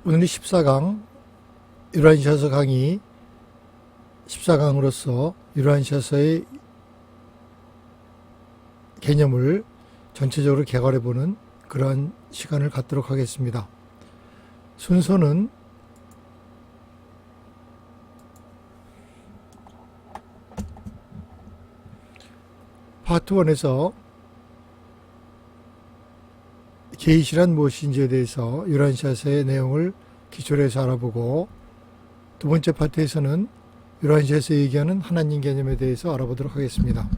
오늘이 14강 유란시아서 강의 14강으로서 유란시아서의 개념을 전체적으로 개괄해보는 그러한 시간을 갖도록 하겠습니다. 순서는 파트 1에서 계시란 무엇인지에 대해서 유란시아서의 내용을 기초로 해서 알아보고, 두 번째 파트에서는 유란시아서 얘기하는 하나님 개념에 대해서 알아보도록 하겠습니다.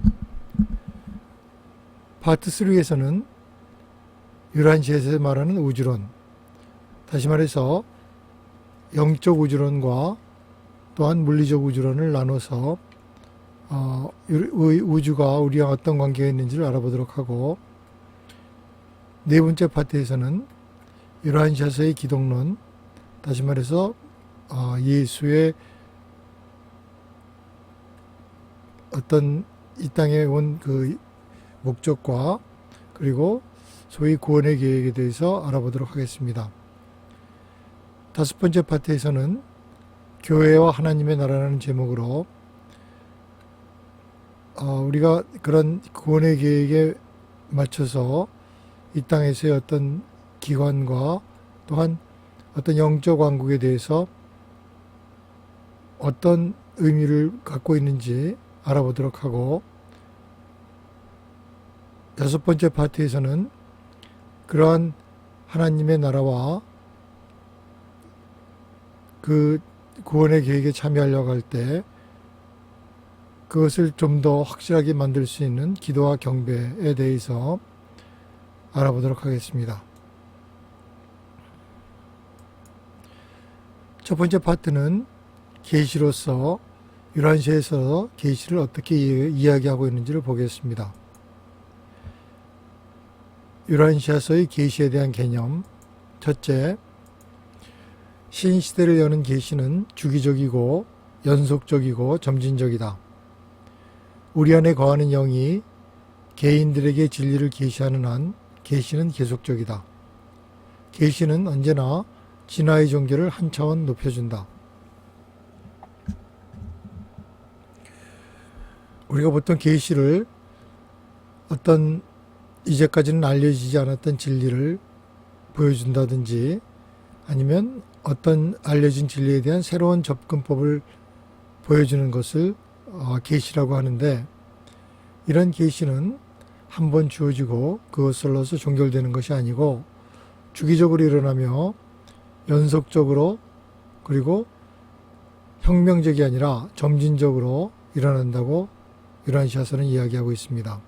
파트 3에서는 유란시아서에 말하는 우주론, 다시 말해서 영적 우주론과 또한 물리적 우주론을 나눠서 우주가 우리와 어떤 관계가 있는지를 알아보도록 하고, 네 번째 파트에서는 유란시아서의 기독론, 다시 말해서 예수의 어떤 이 땅에 온 그 목적과 그리고 소위 구원의 계획에 대해서 알아보도록 하겠습니다. 다섯 번째 파트에서는 교회와 하나님의 나라라는 제목으로 우리가 그런 구원의 계획에 맞춰서 이 땅에서의 어떤 기관과 또한 어떤 영적 왕국에 대해서 어떤 의미를 갖고 있는지 알아보도록 하고, 여섯 번째 파트에서는 그러한 하나님의 나라와 그 구원의 계획에 참여하려고 할 때 그것을 좀 더 확실하게 만들 수 있는 기도와 경배에 대해서 알아보도록 하겠습니다. 첫 번째 파트는 계시로서 유란시아에서 계시를 어떻게 이야기하고 있는지를 보겠습니다. 유란시아서의 계시에 대한 개념. 첫째, 신시대를 여는 계시는 주기적이고 연속적이고 점진적이다. 우리 안에 거하는 영이 개인들에게 진리를 계시하는 한 계시는 계속적이다. 계시는 언제나 진화의 종교를 한 차원 높여준다. 우리가 보통 계시를 어떤 이제까지는 알려지지 않았던 진리를 보여준다든지 아니면 어떤 알려진 진리에 대한 새로운 접근법을 보여주는 것을 계시라고 하는데, 이런 계시는 한 번 주어지고 그것으로서 종결되는 것이 아니고 주기적으로 일어나며 연속적으로 그리고 혁명적이 아니라 점진적으로 일어난다고 유란시아서는 이야기하고 있습니다.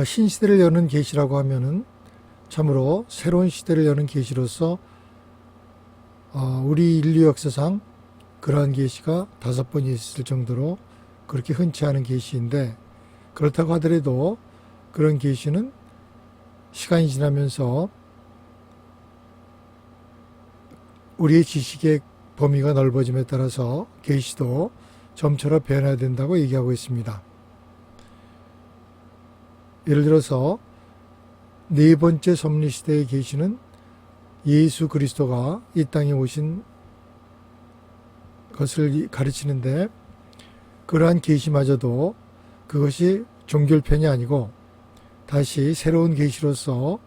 신시대를 여는 계시라고 하면은 참으로 새로운 시대를 여는 계시로서 우리 인류 역사상 그러한 계시가 5번 있을 정도로 그렇게 흔치 않은 계시인데, 그렇다고 하더라도 그런 계시는 시간이 지나면서 우리의 지식의 범위가 넓어짐에 따라서 계시도 점차로 변화된다고 얘기하고 있습니다. 예를 들어서 네 번째 섭리시대의 계시는 예수 그리스도가 이 땅에 오신 것을 가르치는데, 그러한 계시마저도 그것이 종결편이 아니고 다시 새로운 계시로서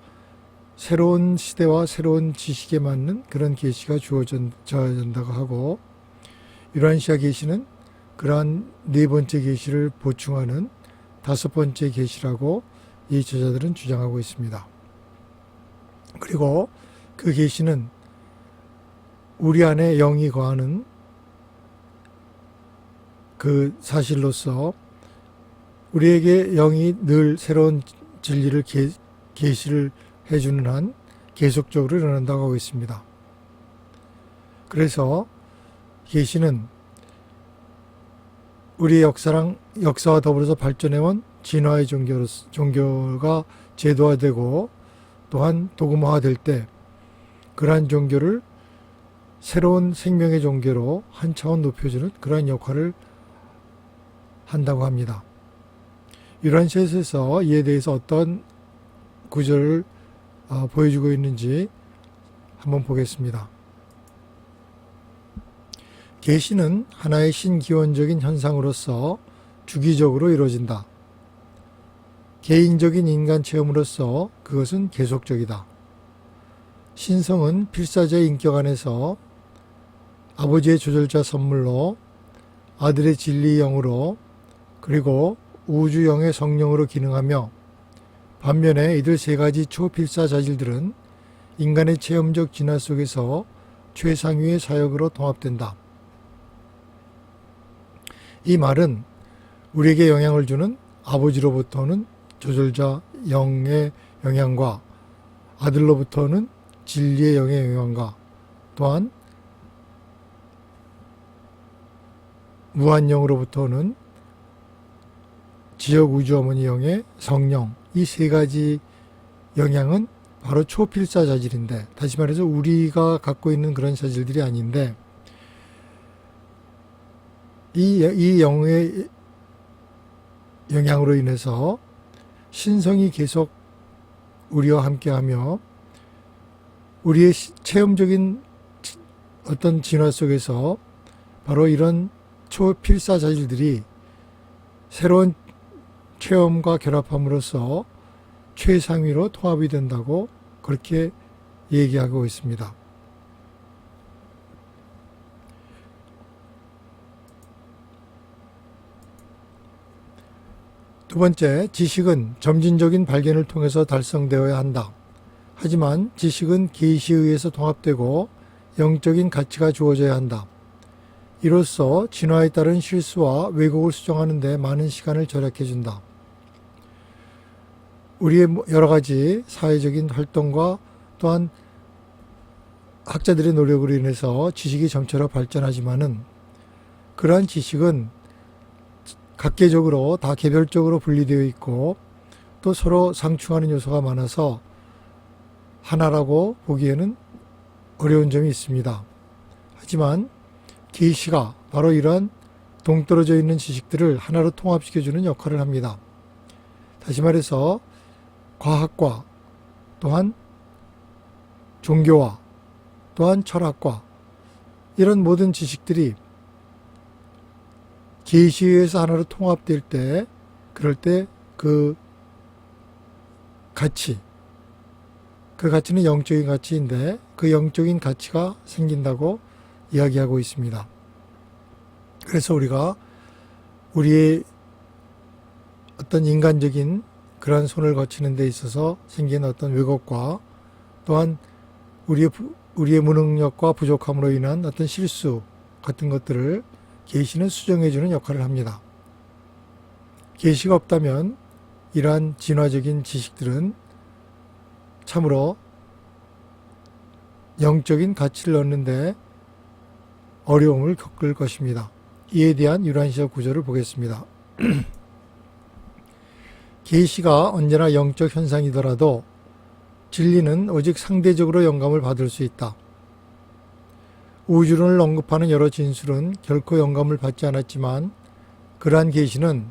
새로운 시대와 새로운 지식에 맞는 그런 계시가 주어진다고 하고, 유란시아 계시는 그러한 네 번째 계시를 보충하는 5번째 계시라고 이 저자들은 주장하고 있습니다. 그리고 그 계시는 우리 안에 영이 거하는 그 사실로서 우리에게 영이 늘 새로운 진리를 계시를 해주는 한 계속적으로 일어난다고 하고 있습니다. 그래서 계시는 우리의 역사와 더불어서 발전해온 진화의 종교가 제도화되고 또한 도구화될 때 그러한 종교를 새로운 생명의 종교로 한 차원 높여주는 그러한 역할을 한다고 합니다. 유란시아서에서 이에 대해서 어떤 구절을 보여주고 있는지 한번 보겠습니다. 계시는 하나의 신기원적인 현상으로서 주기적으로 이루어진다. 개인적인 인간 체험으로서 그것은 계속적이다. 신성은 필사자의 인격 안에서 아버지의 조절자 선물로, 아들의 진리의 영으로, 그리고 우주영의 성령으로 기능하며, 반면에 이들 세 가지 초필사 자질들은 인간의 체험적 진화 속에서 최상위의 사역으로 통합된다. 이 말은 우리에게 영향을 주는 아버지로부터는 조절자 영의 영향과 아들로부터는 진리의 영의 영향과 또한 무한영으로부터는 지역 우주 어머니 영의 성령, 이 세 가지 영향은 바로 초필사 자질인데, 다시 말해서 우리가 갖고 있는 그런 자질들이 아닌데, 이 영의 영향으로 인해서 신성이 계속 우리와 함께하며 우리의 체험적인 어떤 진화 속에서 바로 이런 초필사 자질들이 새로운 체험과 결합함으로써 최상위로 통합이 된다고 그렇게 얘기하고 있습니다. 두 번째, 지식은 점진적인 발견을 통해서 달성되어야 한다. 하지만 지식은 계시에 의해서 통합되고 영적인 가치가 주어져야 한다. 이로써 진화에 따른 실수와 왜곡을 수정하는 데 많은 시간을 절약해 준다. 우리의 여러 가지 사회적인 활동과 또한 학자들의 노력으로 인해서 지식이 점차로 발전하지만은 그러한 지식은 각계적으로 다 개별적으로 분리되어 있고 또 서로 상충하는 요소가 많아서 하나라고 보기에는 어려운 점이 있습니다. 하지만 계시가 바로 이러한 동떨어져 있는 지식들을 하나로 통합시켜주는 역할을 합니다. 다시 말해서 과학과 또한 종교와 또한 철학과 이런 모든 지식들이 계시에 의해서 하나로 통합될 때, 그럴 때 그 가치는 영적인 가치인데 그 영적인 가치가 생긴다고 이야기하고 있습니다. 그래서 우리가 우리의 어떤 인간적인 그러한 손을 거치는 데 있어서 생긴 어떤 왜곡과 또한 우리의 무능력과 부족함으로 인한 어떤 실수 같은 것들을 계시는 수정해주는 역할을 합니다. 계시가 없다면 이러한 진화적인 지식들은 참으로 영적인 가치를 얻는데 어려움을 겪을 것입니다. 이에 대한 유란시적 구조를 보겠습니다. 계시가 언제나 영적 현상이더라도 진리는 오직 상대적으로 영감을 받을 수 있다. 우주론을 언급하는 여러 진술은 결코 영감을 받지 않았지만 그러한 계시는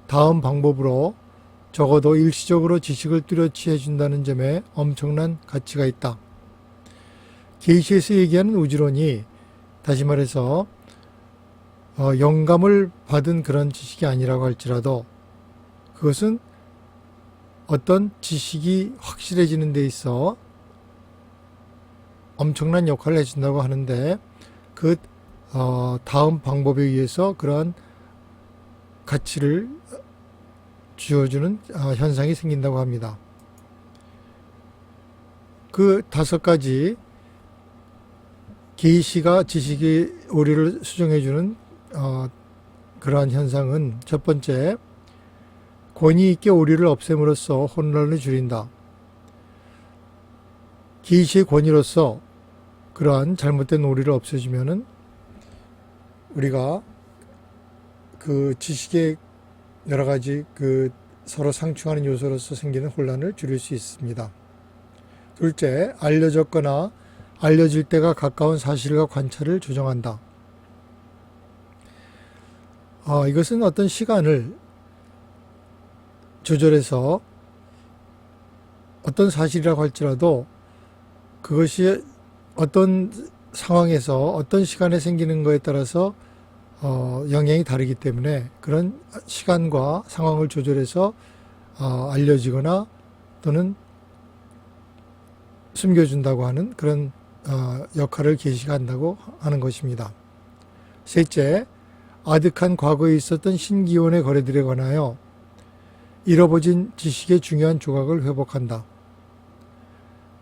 다음 방법으로 적어도 일시적으로 지식을 뚜렷이 해준다는 점에 엄청난 가치가 있다. 계시에서 얘기하는 우주론이 다시 말해서 영감을 받은 그런 지식이 아니라고 할지라도 그것은 어떤 지식이 확실해지는 데 있어 엄청난 역할을 해준다고 하는데 그 다음 방법에 의해서 그러한 가치를 주어주는 현상이 생긴다고 합니다. 그 5가지 계시가 지식의 오류를 수정해주는 그러한 현상은 첫 번째, 권위 있게 오류를 없앰으로써 혼란을 줄인다. 계시의 권위로서 그러한 잘못된 오류를 없애주면은 우리가 그 지식의 여러 가지 그 서로 상충하는 요소로서 생기는 혼란을 줄일 수 있습니다. 둘째, 알려졌거나 알려질 때가 가까운 사실과 관찰을 조정한다. 이것은 어떤 시간을 조절해서 어떤 사실이라고 할지라도 그것이 어떤 상황에서 어떤 시간에 생기는 거에 따라서 영향이 다르기 때문에 그런 시간과 상황을 조절해서 알려지거나 또는 숨겨준다고 하는 그런 역할을 계시가 한다고 하는 것입니다. 셋째, 아득한 과거에 있었던 신기원의 거래들에 관하여 잃어버진 지식의 중요한 조각을 회복한다.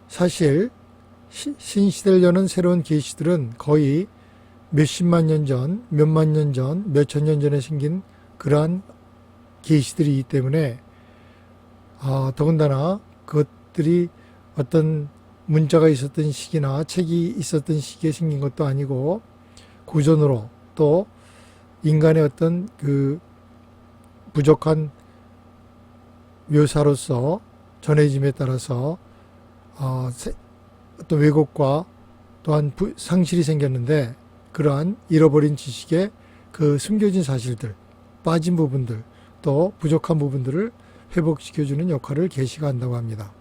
사실 신시대를 여는 새로운 계시들은 거의 몇십만 년 전, 몇만 년 전, 몇천 년 전에 생긴 그러한 계시들이기 때문에 더군다나 그것들이 어떤 문자가 있었던 시기나 책이 있었던 시기에 생긴 것도 아니고 고전으로 또 인간의 어떤 그 부족한 묘사로서 전해짐에 따라서 어떤 왜곡과 또한 상실이 생겼는데 그러한 잃어버린 지식의 그 숨겨진 사실들, 빠진 부분들, 또 부족한 부분들을 회복시켜주는 역할을 계시가 한다고 합니다.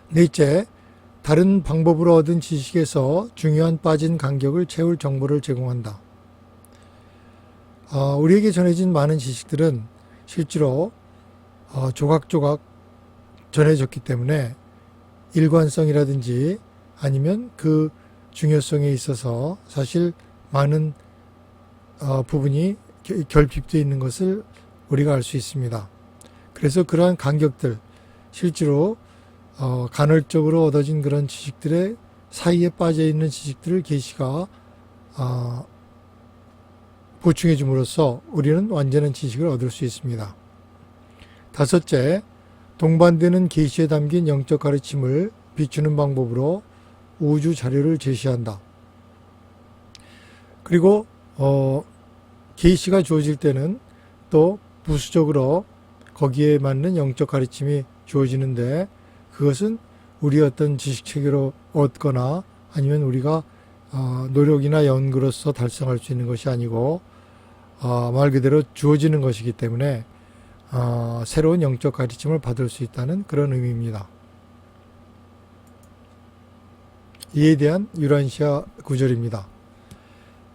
넷째, 다른 방법으로 얻은 지식에서 중요한 빠진 간격을 채울 정보를 제공한다. 우리에게 전해진 많은 지식들은 실제로 조각조각 전해졌기 때문에 일관성이라든지 아니면 그 중요성에 있어서 사실 많은 부분이 결핍되어 있는 것을 우리가 알 수 있습니다. 그래서 그러한 간격들, 실제로 간헐적으로 얻어진 그런 지식들의 사이에 빠져 있는 지식들을 계시가 보충해 줌으로써 우리는 완전한 지식을 얻을 수 있습니다. 다섯째, 동반되는 계시에 담긴 영적 가르침을 비추는 방법으로 우주 자료를 제시한다. 그리고 계시가 주어질 때는 또 부수적으로 거기에 맞는 영적 가르침이 주어지는데 그것은 우리의 어떤 지식 체계로 얻거나 아니면 우리가 노력이나 연구로서 달성할 수 있는 것이 아니고 말 그대로 주어지는 것이기 때문에 새로운 영적 가르침을 받을 수 있다는 그런 의미입니다. 이에 대한 유란시아 구절입니다.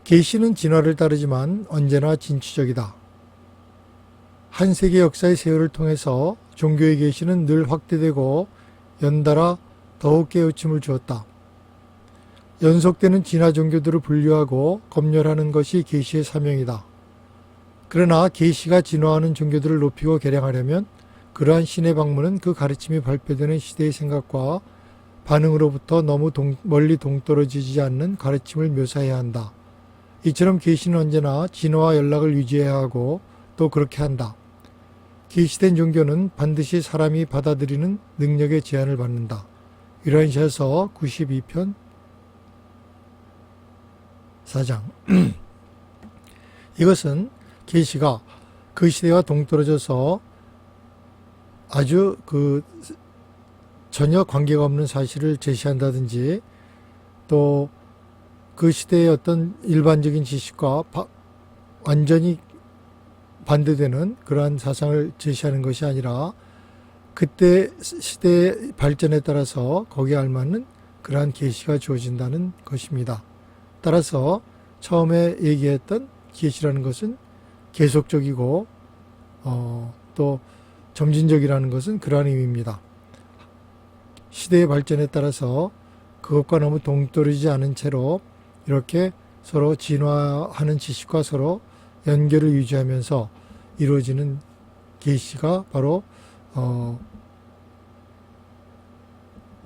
계시는 진화를 따르지만 언제나 진취적이다. 한 세계 역사의 세월을 통해서 종교의 계시는 늘 확대되고 연달아 더욱 깨우침을 주었다. 연속되는 진화 종교들을 분류하고 검열하는 것이 계시의 사명이다. 그러나 계시가 진화하는 종교들을 높이고 개량하려면 그러한 신의 방문은 그 가르침이 발표되는 시대의 생각과 반응으로부터 너무 멀리 동떨어지지 않는 가르침을 묘사해야 한다. 이처럼 계시는 언제나 진화와 연락을 유지해야 하고 또 그렇게 한다. 계시된 종교는 반드시 사람이 받아들이는 능력의 제한을 받는다. 유란시아서 92편 4장. 이것은 계시가 그 시대와 동떨어져서 아주 전혀 관계가 없는 사실을 제시한다든지 또 그 시대의 어떤 일반적인 지식과 완전히 반대되는 그러한 사상을 제시하는 것이 아니라 그때 시대의 발전에 따라서 거기에 알맞는 그러한 계시가 주어진다는 것입니다. 따라서 처음에 얘기했던 계시라는 것은 계속적이고 또 점진적이라는 것은 그러한 의미입니다. 시대의 발전에 따라서 그것과 너무 동떨어지지 않은 채로 이렇게 서로 진화하는 지식과 서로 연결을 유지하면서 이루어지는 계시가 바로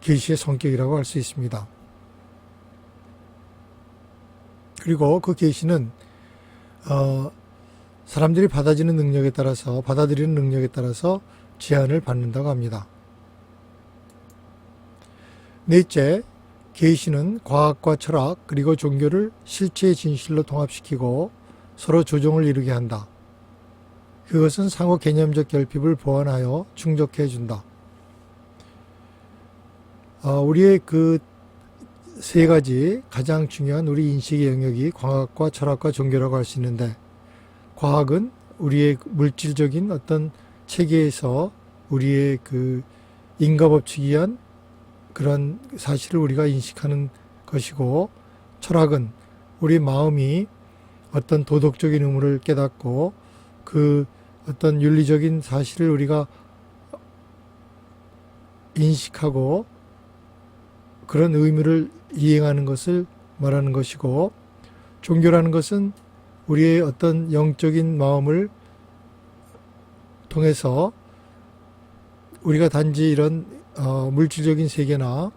계시의 성격이라고 할 수 있습니다. 그리고 그 계시는 사람들이 받아들이는 능력에 따라서 제한을 받는다고 합니다. 넷째, 계시는 과학과 철학 그리고 종교를 실체의 진실로 통합시키고 서로 조정을 이루게 한다. 그것은 상호 개념적 결핍을 보완하여 충족해 준다. 우리의 그 세 가지 가장 중요한 우리 인식의 영역이 과학과 철학과 종교라고 할 수 있는데, 과학은 우리의 물질적인 어떤 체계에서 우리의 그 인과법칙이한 그런 사실을 우리가 인식하는 것이고, 철학은 우리 마음이 어떤 도덕적인 의무를 깨닫고 그 어떤 윤리적인 사실을 우리가 인식하고 그런 의무를 이행하는 것을 말하는 것이고, 종교라는 것은 우리의 어떤 영적인 마음을 통해서 우리가 단지 이런 물질적인 세계나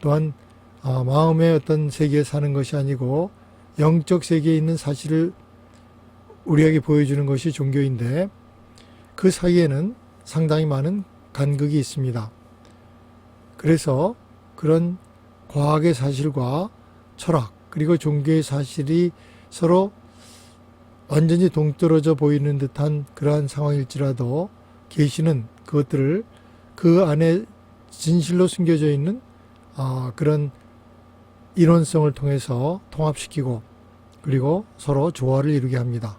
또한 마음의 어떤 세계에 사는 것이 아니고 영적 세계에 있는 사실을 우리에게 보여주는 것이 종교인데, 그 사이에는 상당히 많은 간극이 있습니다. 그래서 그런 과학의 사실과 철학 그리고 종교의 사실이 서로 완전히 동떨어져 보이는 듯한 그러한 상황일지라도, 계시는 그것들을 그 안에 진실로 숨겨져 있는 그런 이론성을 통해서 통합시키고 그리고 서로 조화를 이루게 합니다.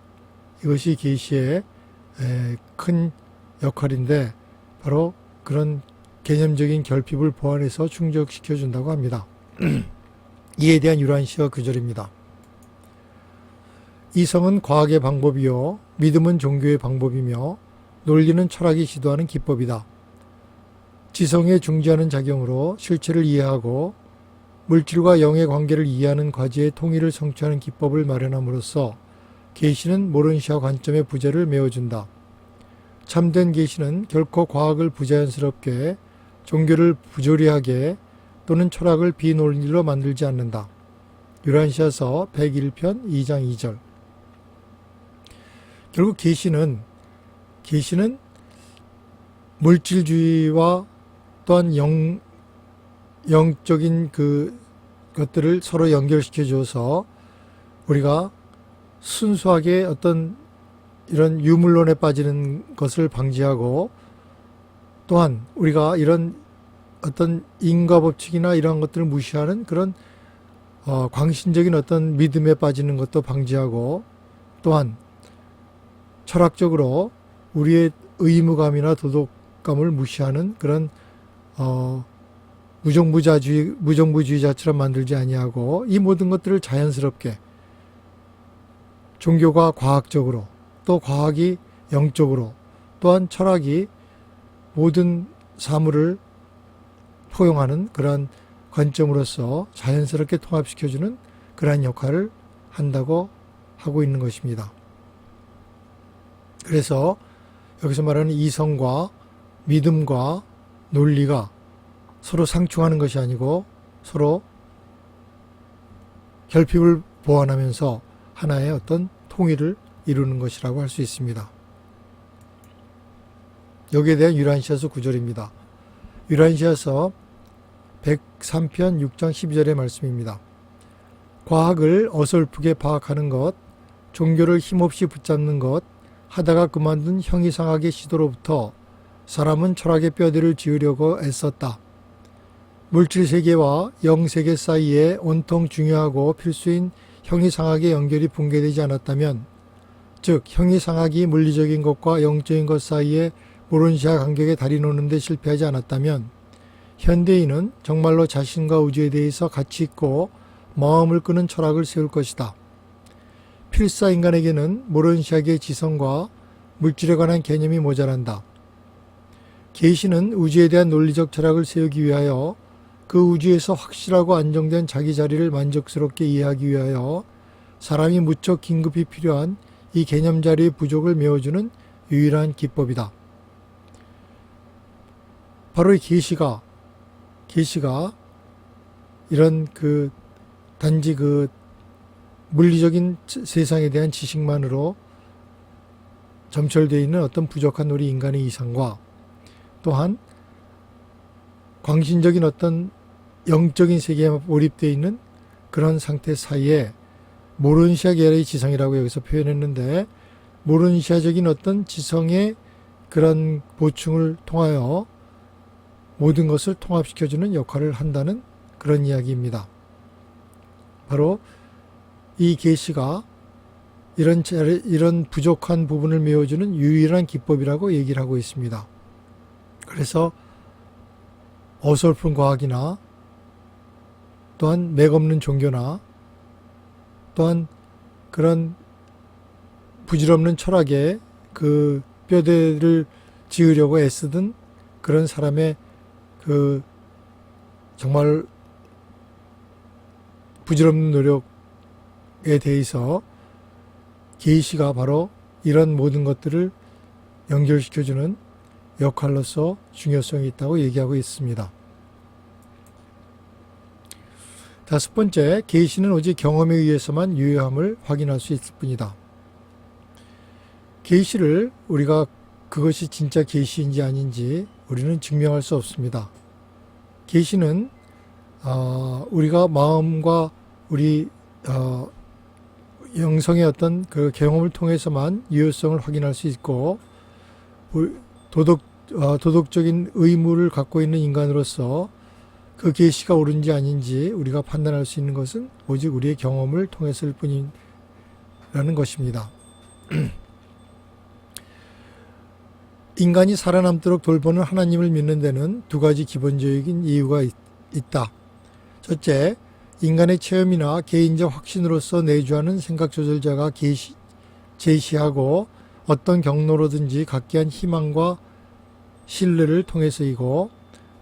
이것이 계시의 큰 역할인데, 바로 그런 개념적인 결핍을 보완해서 충족시켜 준다고 합니다. 이에 대한 유란시어 구절입니다. 이성은 과학의 방법이요 믿음은 종교의 방법이며 논리는 철학이 시도하는 기법이다. 지성에 중지하는 작용으로 실체를 이해하고 물질과 영의 관계를 이해하는 과제의 통일을 성취하는 기법을 마련함으로써 계시는 모른시아 관점의 부재를 메워준다. 참된 계시는 결코 과학을 부자연스럽게, 종교를 부조리하게 또는 철학을 비논리로 만들지 않는다. 유란시아서 101편 2장 2절. 결국 계시는 물질주의와 또한 영적인 것들을 서로 연결시켜 줘서 우리가 순수하게 어떤 이런 유물론에 빠지는 것을 방지하고, 또한 우리가 이런 어떤 인과법칙이나 이런 것들을 무시하는 그런 광신적인 어떤 믿음에 빠지는 것도 방지하고, 또한 철학적으로 우리의 의무감이나 도덕감을 무시하는 그런 무정부주의자처럼 만들지 아니하고, 이 모든 것들을 자연스럽게 종교가 과학적으로, 또 과학이 영적으로, 또한 철학이 모든 사물을 포용하는 그러한 관점으로서 자연스럽게 통합시켜주는 그러한 역할을 한다고 하고 있는 것입니다. 그래서 여기서 말하는 이성과 믿음과 논리가 서로 상충하는 것이 아니고 서로 결핍을 보완하면서 하나의 어떤 통일을 이루는 것이라고 할 수 있습니다. 여기에 대한 유란시아서 9절입니다. 유란시아서 103편 6장 12절의 말씀입니다. 과학을 어설프게 파악하는 것, 종교를 힘없이 붙잡는 것, 하다가 그만둔 형이상학의 시도로부터 사람은 철학의 뼈대를 지으려고 애썼다. 물질세계와 영세계 사이에 온통 중요하고 필수인 형이상학의 연결이 붕괴되지 않았다면, 즉 형이상학이 물리적인 것과 영적인 것 사이에 모론시아 간격에 다리 놓는 데 실패하지 않았다면, 현대인은 정말로 자신과 우주에 대해서 가치 있고 마음을 끄는 철학을 세울 것이다. 필사 인간에게는 모론시아계의 지성과 물질에 관한 개념이 모자란다. 계시는 우주에 대한 논리적 철학을 세우기 위하여 그 우주에서 확실하고 안정된 자기 자리를 만족스럽게 이해하기 위하여 사람이 무척 긴급히 필요한 이 개념 자리의 부족을 메워주는 유일한 기법이다. 바로 이 계시가 이런 단지 물리적인 세상에 대한 지식만으로 점철되어 있는 어떤 부족한 우리 인간의 이상과, 또한 광신적인 어떤 영적인 세계에 몰입되어 있는 그런 상태 사이에 모론시아 계열의 지성이라고 여기서 표현했는데, 모론시아적인 어떤 지성의 그런 보충을 통하여 모든 것을 통합시켜주는 역할을 한다는 그런 이야기입니다. 바로 이 계시가 이런 부족한 부분을 메워주는 유일한 기법이라고 얘기를 하고 있습니다. 그래서 어설픈 과학이나 또한 맥없는 종교나 또한 그런 부질없는 철학에 그 뼈대를 지으려고 애쓰던 그런 사람의 그 정말 부질없는 노력에 대해서 계시가 바로 이런 모든 것들을 연결시켜주는 역할로서 중요성이 있다고 얘기하고 있습니다. 다섯 번째, 계시는 오직 경험에 의해서만 유효함을 확인할 수 있을 뿐이다. 계시를 우리가 그것이 진짜 계시인지 아닌지 우리는 증명할 수 없습니다. 계시는 우리가 마음과 우리 영성의 어떤 그 경험을 통해서만 유효성을 확인할 수 있고, 도덕적인 의무를 갖고 있는 인간으로서 그 계시가 옳은지 아닌지 우리가 판단할 수 있는 것은 오직 우리의 경험을 통해서일 뿐이라는 것입니다. 인간이 살아남도록 돌보는 하나님을 믿는 데는 두 가지 기본적인 이유가 있다. 첫째, 인간의 체험이나 개인적 확신으로서 내주하는 생각조절자가 제시하고 어떤 경로로든지 갖게 한 희망과 신뢰를 통해서이고,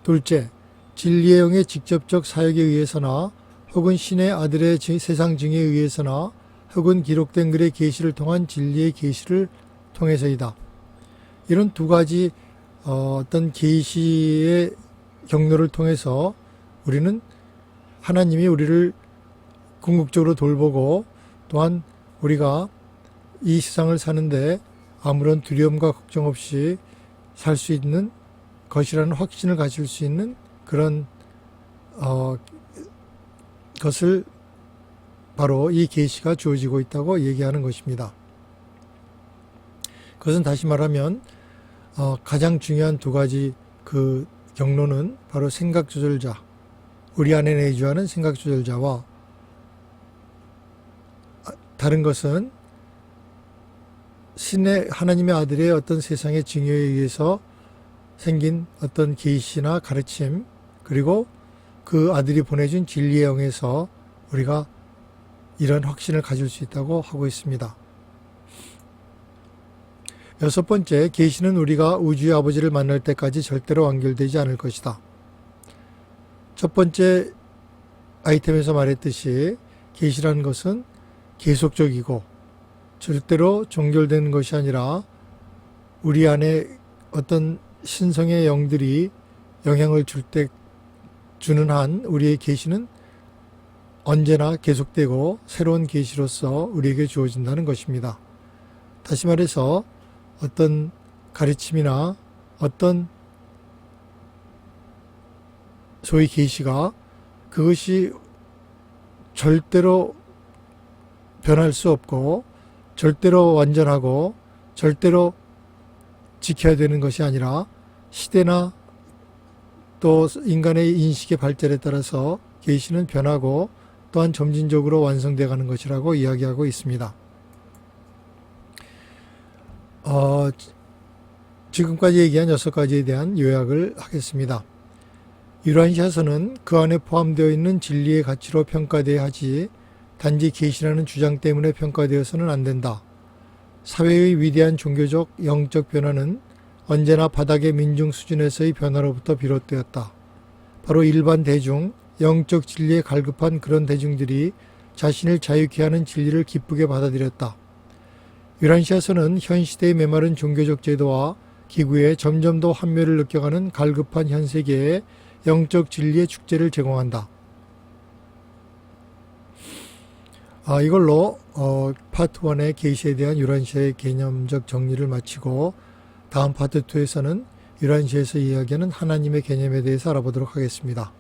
둘째, 진리의 영의 직접적 사역에 의해서나 혹은 신의 아들의 세상 증에 의해서나 혹은 기록된 글의 계시를 통한 진리의 계시를 통해서이다. 이런 두 가지 어떤 계시의 경로를 통해서 우리는 하나님이 우리를 궁극적으로 돌보고, 또한 우리가 이 세상을 사는데 아무런 두려움과 걱정 없이 살 수 있는 것이라는 확신을 가질 수 있는 그런 것을 바로 이 계시가 주어지고 있다고 얘기하는 것입니다. 그것은 다시 말하면 가장 중요한 두 가지 그 경로는 바로 생각조절자, 우리 안에 내주하는 생각조절자와, 다른 것은 신의 하나님의 아들의 어떤 세상의 증여에 의해서 생긴 어떤 계시나 가르침, 그리고 그 아들이 보내준 진리의 영에서 우리가 이런 확신을 가질 수 있다고 하고 있습니다. 여섯 번째, 계시는 우리가 우주의 아버지를 만날 때까지 절대로 완결되지 않을 것이다. 첫 번째 아이템에서 말했듯이 계시라는 것은 계속적이고 절대로 종결되는 것이 아니라 우리 안에 어떤 신성의 영들이 영향을 주는 한 우리의 계시는 언제나 계속되고 새로운 계시로서 우리에게 주어진다는 것입니다. 다시 말해서 어떤 가르침이나 어떤 소위 계시가 그것이 절대로 변할 수 없고 절대로 완전하고 절대로 지켜야 되는 것이 아니라 시대나 또 인간의 인식의 발전에 따라서 계시는 변하고 또한 점진적으로 완성되어 가는 것이라고 이야기하고 있습니다. 지금까지 얘기한 6가지에 대한 요약을 하겠습니다. 유란시아서는 그 안에 포함되어 있는 진리의 가치로 평가되어야 하지 단지 계시라는 주장 때문에 평가되어서는 안 된다. 사회의 위대한 종교적 영적 변화는 언제나 바닥의 민중 수준에서의 변화로부터 비롯되었다. 바로 일반 대중, 영적 진리에 갈급한 그런 대중들이 자신을 자유케 하는 진리를 기쁘게 받아들였다. 유란시아서는 현 시대의 메마른 종교적 제도와 기구에 점점 더 환멸을 느껴가는 갈급한 현 세계에 영적 진리의 축제를 제공한다. 이걸로 파트 1의 계시에 대한 유란시아의 개념적 정리를 마치고 다음 파트 2에서는 유란시아에서 이야기하는 하나님의 개념에 대해서 알아보도록 하겠습니다.